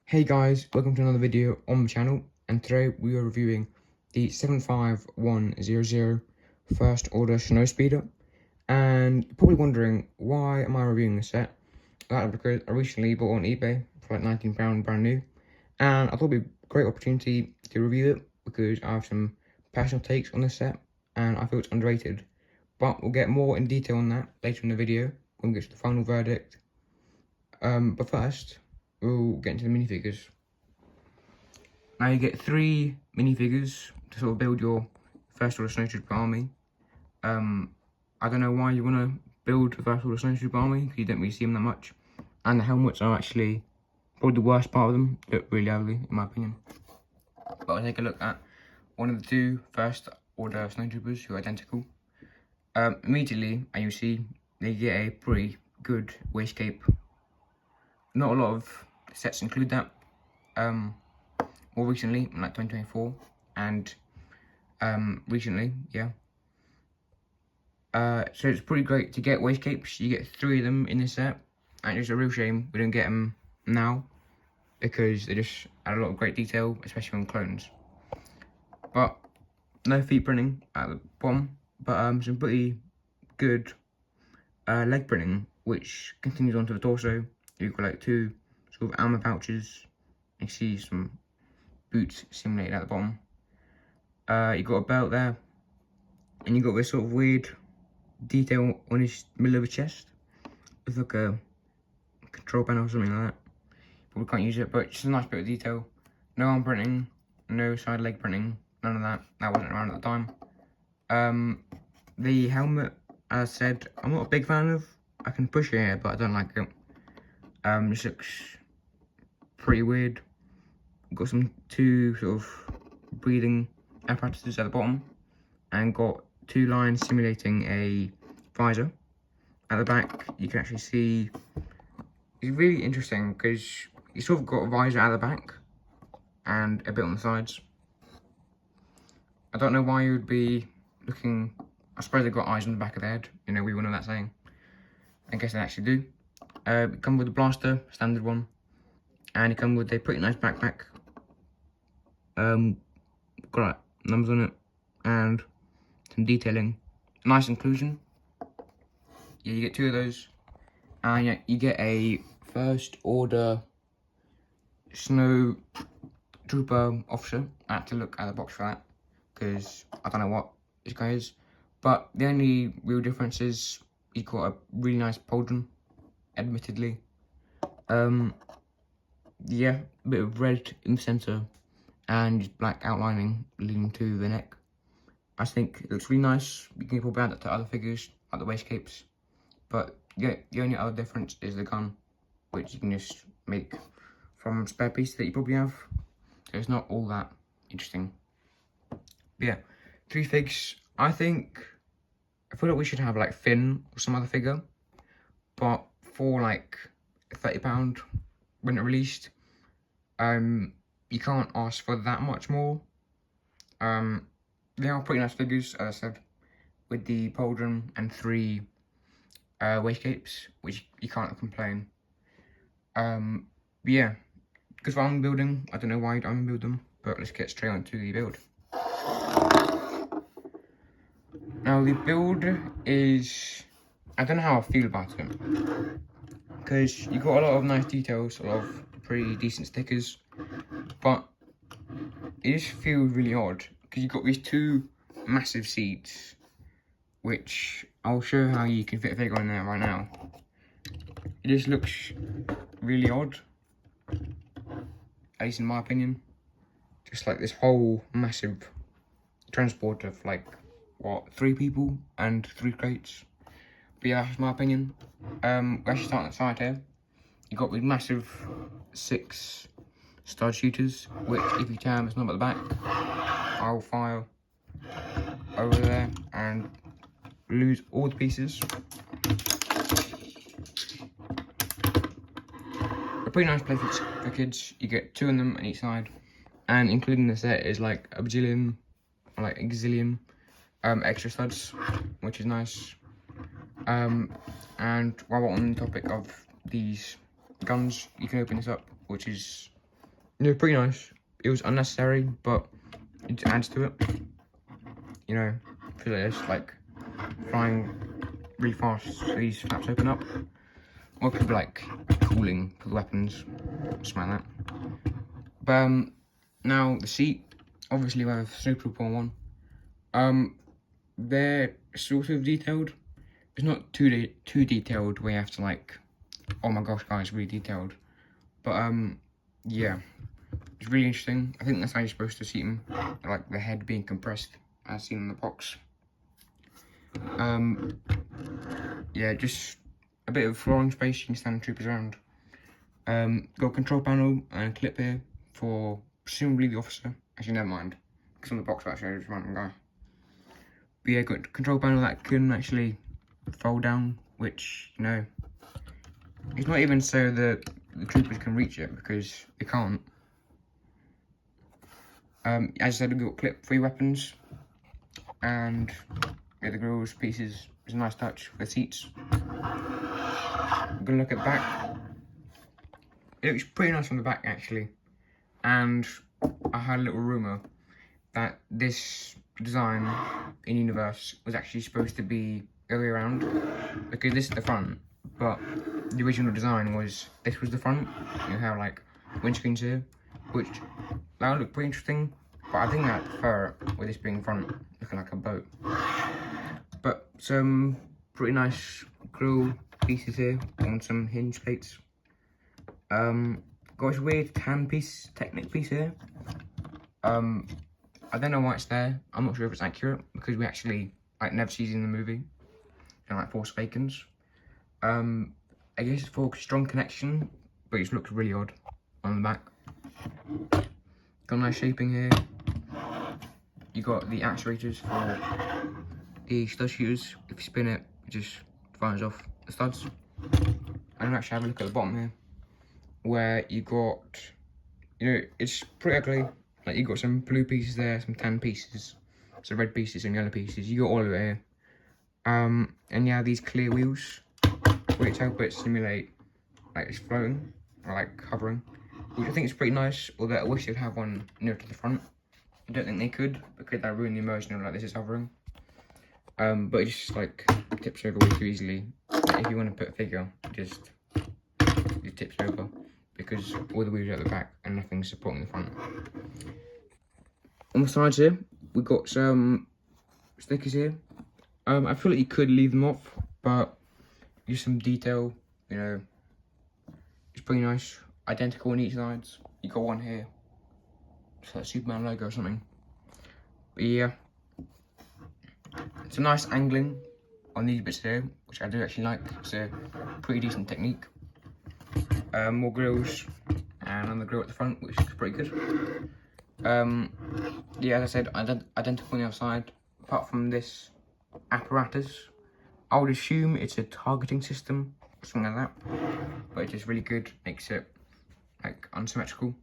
Hey guys, welcome to another video on the channel, and today we are reviewing the 75100 first order snowspeeder. And you're probably wondering, why am I reviewing this set? That's because I recently bought on eBay for like £19 brand new, and I thought it'd be a great opportunity to review it because I have some personal takes on this set and I feel it's underrated. But we'll get more in detail on that later in the video when we get to the final verdict. But first, we'll get into the minifigures. Now you get 3 minifigures to sort of build your first order snowspeeder army. I don't know why you want to build a first order snowspeeder army, because you don't really see them that much. And the helmets are actually probably the worst part of them, look really ugly in my opinion. But I'll take a look at one of the 2 first order snowtroopers who are identical. Immediately, and you see they get a pretty good waist cape. Not a lot of sets include that. More recently, in like 2024, and recently, yeah. So it's pretty great to get waist capes. You get 3 of them in this set, and it's a real shame we don't get them now, because they just add a lot of great detail, especially on clones. But no feet printing at the bottom, but some pretty good leg printing, which continues onto the torso. You've got like 2 sort of armor pouches. You see some boots simulated at the bottom. You got a belt there, and you got this sort of weird detail on his middle of his chest. It's like a control panel or something like that. Probably can't use it, but it's a nice bit of detail. No arm printing, no side leg printing, none of that. That wasn't around at the time. The helmet, as I said, I'm not a big fan of. I can push it here, but I don't like it. This looks pretty weird. Got some 2 sort of breathing apparatuses at the bottom, and got 2 lines simulating a visor. At the back, you can actually see, it's really interesting because you sort of got a visor at the back and a bit on the sides. I don't know why you would be looking, I suppose they've got eyes on the back of their head, you know, we all know that saying. I guess they actually do. Come with a blaster, standard one, and you come with a pretty nice backpack. Got numbers on it and some detailing. Nice inclusion. Yeah, you get 2 of those, and yeah, you get a first order snow trooper officer. I had to look at the box for that because I don't know what this guy is. But the only real difference is he's got a really nice pauldron, admittedly. Yeah, a bit of red in the centre and just black outlining leading to the neck. I think it looks really nice. You can probably add that to other figures, like the waist capes. But yeah, the only other difference is the gun, which you can just make from spare pieces that you probably have. So it's not all that interesting. But yeah, 3 figs. I feel like we should have like Finn or some other figure, but for like £30 when it released, you can't ask for that much more. They are pretty nice figures, as I said, with the pauldron and 3 waist capes, which you can't complain. But yeah, because I'm building, I don't know why I'm building them, but let's get straight on to the build. Now the build is, I don't know how I feel about it, because you got a lot of nice details, a lot of pretty decent stickers, but it just feels really odd because you've got these 2 massive seats, which I'll show how you can fit a figure in there right now. It just looks really odd, at least in my opinion. Just like this whole massive transport of like, what, 3 people and 3 crates. But yeah, that's my opinion. Let's just start on the side here. You've got these massive 6 star shooters, which if you turn this knob at the back, I'll fire over there and lose all the pieces. A pretty nice play for kids. You get 2 of them on each side, and including the set is like a bajillion, or like a gazillion extra studs, which is nice. And while we're on the topic of these guns, you can open this up, which is They're pretty nice. It was unnecessary, but it adds to it. You know, feel like it's like flying really fast, so these flaps open up. Or it could be like cooling for the weapons, something like that. But now the seat, obviously we have snowproof on one. They're sort of detailed. It's not too detailed where you have to like, oh my gosh guys, really detailed. But yeah, it's really interesting. I think that's how you're supposed to see them, like the head being compressed as seen in the box. Yeah, just a bit of flooring space you can stand troopers around. Got a control panel and a clip here for presumably the officer. Actually, never mind, because on the box that shows random guy. But yeah, got a control panel that can actually fold down, which, you know, it's not even so that the troopers can reach it, because they can't. As I said, we've got clip 3 weapons, and yeah, the grills pieces is a nice touch for the seats. Gonna look at the back. It looks pretty nice on the back actually, and I had a little rumour that this design in Universe was actually supposed to be the other way around, because this is the front, but the original design was this was the front. You have like windscreens here, which that would look pretty interesting, but I think I prefer it with this being front, looking like a boat. But some pretty nice grill pieces here on some hinge plates. Got this weird tan piece, Technic piece here. I don't know why it's there. I'm not sure if it's accurate, because we actually like never see it in the movie, kind of like Force Awakens. I guess it's for strong connection, but it looks really odd on the back. Got a nice shaping here. You got the actuators for the stud shooters. If you spin it, it just fires off the studs. And actually have a look at the bottom here, where you got, you know, it's pretty ugly. Like you got some blue pieces there, some tan pieces, some red pieces and yellow pieces. You got all of it here. And yeah, these clear wheels, which help it simulate like it's floating or like hovering, which I think is pretty nice. Although I wish they'd have one near to the front. I don't think they could, because that ruin the immersion of like this is hovering. But it just like tips over way too easily. Like, if you want to put a figure, it tips over, because all the wheels are at the back and nothing's supporting the front. On the sides here, we've got some stickers here. I feel like you could leave them off, but just some detail, you know, it's pretty nice. Identical on each side. You got one here, it's like a Superman logo or something. But yeah, it's a nice angling on these bits here, which I do actually like. It's a pretty decent technique. More grills, and on the grill at the front, which is pretty good. Yeah, as I said, identical on the other side, apart from this apparatus. I would assume it's a targeting system or something like that, but it's just really good, makes it like unsymmetrical.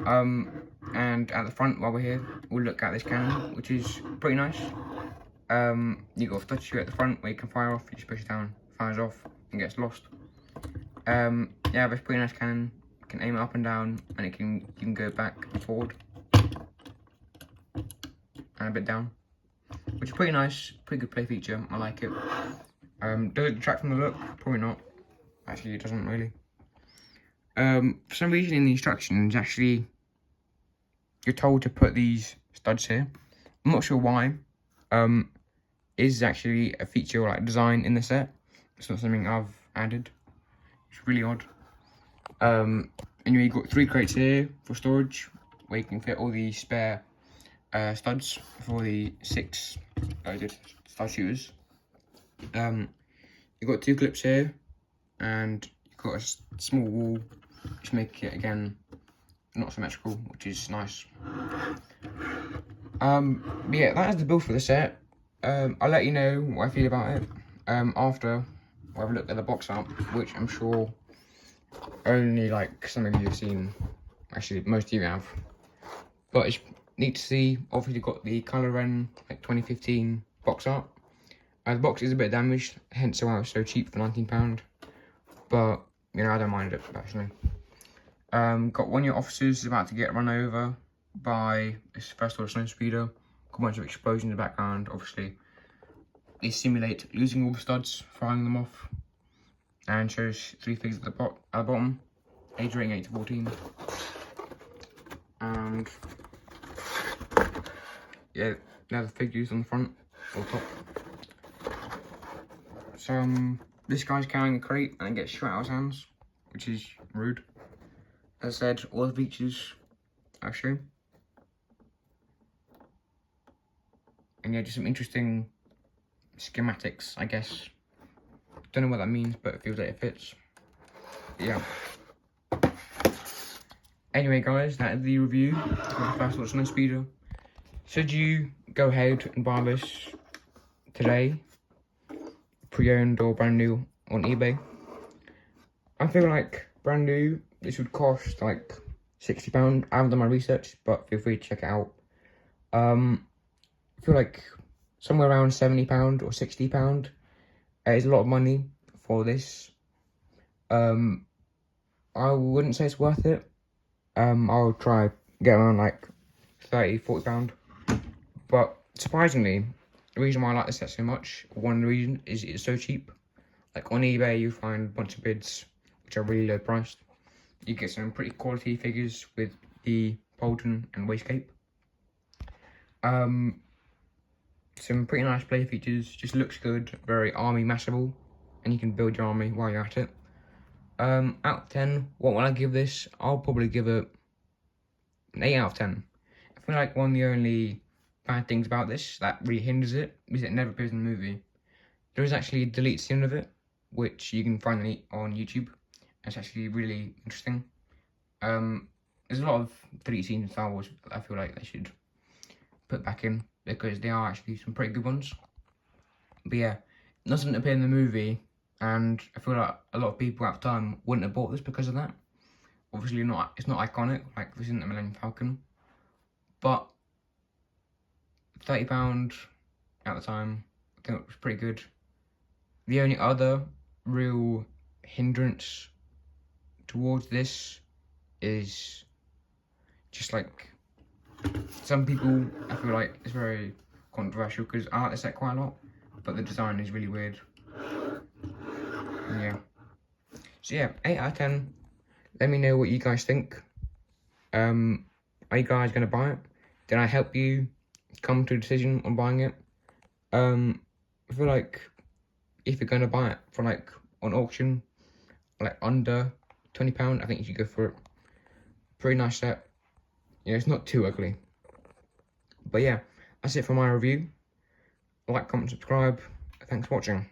And at the front, while we're here, we'll look at this cannon, which is pretty nice. You got a stud shooter at the front where you can fire off. You just push it down, fires off, and gets lost. Yeah, but it's a pretty nice cannon. You can aim it up and down, and you can go back and forward, and a bit down, which is pretty nice. Pretty good play feature. I like it. Does it detract from the look? Probably not. Actually, it doesn't really. For some reason in the instructions, actually, you're told to put these studs here. I'm not sure why. Is actually a feature or like design in the set. It's not something I've added. It's really odd. Anyway, you've got 3 crates here for storage, where you can fit all the spare studs for the 6 loaded stud shooters. You've got 2 clips here, and you've got a small wall, which make it again not symmetrical, which is nice. But yeah, that is the build for the set. I'll let you know what I feel about it after I have a look at the box art, which I'm sure only like some of you have seen. Actually, most of you have. But it's neat to see. Obviously, got the Colour Ren like 2015 box art. The box is a bit damaged, hence why it was so cheap for £19. But you know, I don't mind it personally. Got one of your officers is about to get run over by this first order snowspeeder. Got a bunch of explosions in the background, obviously. They simulate losing all the studs, firing them off, and shows 3 figures at the bottom, age rating 8 to 14. And yeah, now the figures on the front or top. So this guy's carrying a crate and it gets shot out of his hands, which is rude. As I said, all the features I'll show. And yeah, just some interesting schematics, I guess. Don't know what that means, but it feels like it fits. But yeah. Anyway, guys, that is the review for the first order snowspeeder. Should you go ahead and buy this today, pre-owned or brand new on eBay? I feel like brand new, this would cost like £60. I haven't done my research, but feel free to check it out. I feel like somewhere around £70 or £60 is a lot of money for this. I wouldn't say it's worth it. I'll try get around like £30–40. But surprisingly, the reason why I like this set so much, one of the reasons is it's so cheap. Like on eBay, you find a bunch of bids which are really low priced. You get some pretty quality figures with the pauldron and waistcape. Some pretty nice play features, just looks good, very army massable, and you can build your army while you're at it. Out of 10, what will I give this? I'll probably give it an 8 out of 10. I feel like one of the only bad things about this that really hinders it is it never appears in the movie. There is actually a deleted scene of it, which you can find on YouTube. It's actually really interesting. There's a lot of deleted scenes in Star Wars that I feel like they should put back in, because they are actually some pretty good ones. But yeah, it doesn't appear in the movie, and I feel like a lot of people at the time wouldn't have bought this because of that. Obviously, it's not iconic, like this isn't the Millennium Falcon, but £30 at the time, I think it was pretty good. The only other real hindrance towards this is just like some people, I feel like it's very controversial because I like the set quite a lot, but the design is really weird. And yeah. So yeah, 8 out of 10. Let me know what you guys think. Are you guys gonna buy it? Did I help you come to a decision on buying it? I feel like if you're gonna buy it for like on auction, like under £20, I think you should go for it. Pretty nice set. You know, it's not too ugly. But yeah, that's it for my review. Like, comment, subscribe. Thanks for watching.